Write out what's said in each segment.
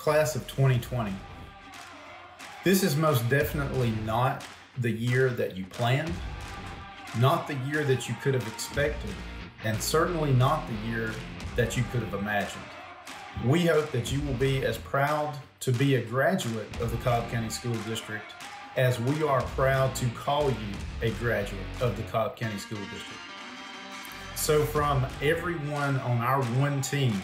Class of 2020. This is most definitely not the year that you planned, not the year that you could have expected, and certainly not the year that you could have imagined. We hope that you will be as proud to be a graduate of the Cobb County School District as we are proud to call you a graduate of the Cobb County School District. So from everyone on our one team,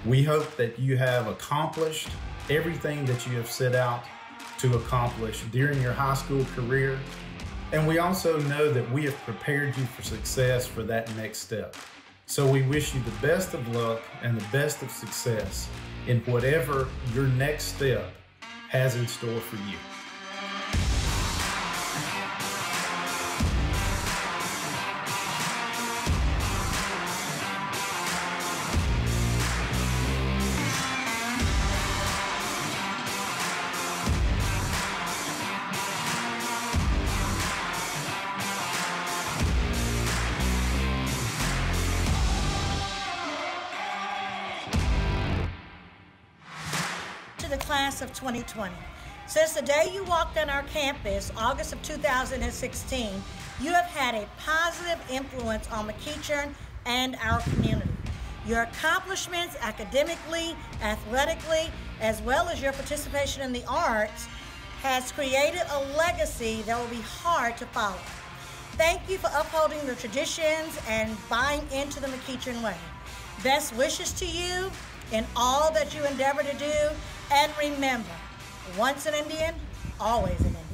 we hope that you have accomplished everything that you have set out to accomplish during your high school career. And we also know that we have prepared you for success for that next step. So we wish you the best of luck and the best of success in whatever your next step has in store for you. The class of 2020. Since the day you walked on our campus, August of 2016, you have had a positive influence on McEachern and our community. Your accomplishments academically, athletically, as well as your participation in the arts has created a legacy that will be hard to follow. Thank you for upholding the traditions and buying into the McEachern way. Best wishes to you in all that you endeavor to do. And remember, once an Indian, always an Indian.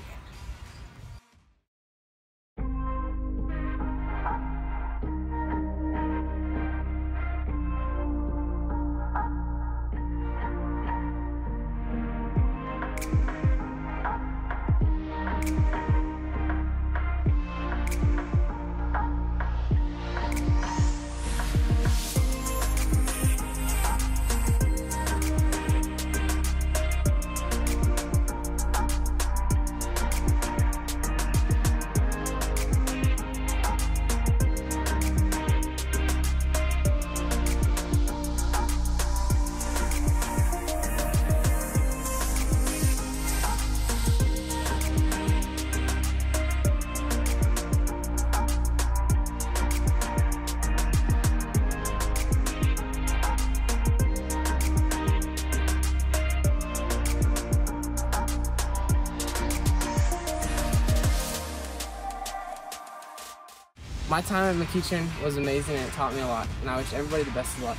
My time at McEachern was amazing and it taught me a lot, and I wish everybody the best of luck.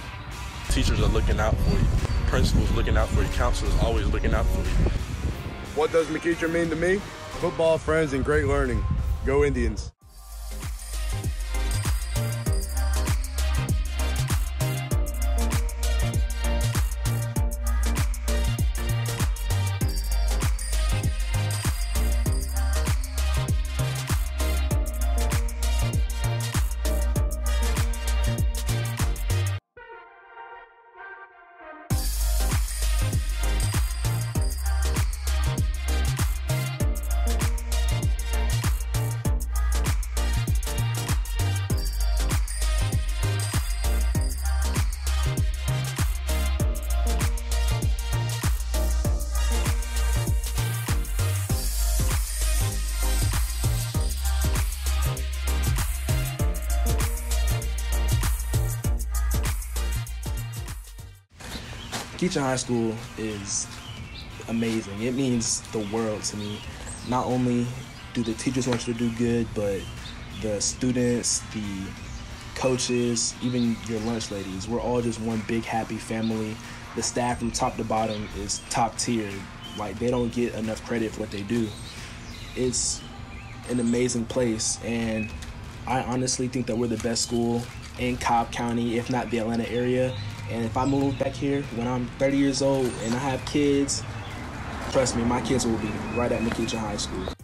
Teachers are looking out for you. Principals looking out for you. Counselors always looking out for you. What does McEachern mean to me? Football, friends, and great learning. Go Indians. McEachern High School is amazing. It means the world to me. Not only do the teachers want you to do good, but the students, the coaches, even your lunch ladies, we're all just one big happy family. The staff from top to bottom is top tier. Like, they don't get enough credit for what they do. It's an amazing place, and I honestly think that we're the best school in Cobb County, if not the Atlanta area. And if I move back here when I'm 30 years old and I have kids, trust me, my kids will be right at McEachern High School.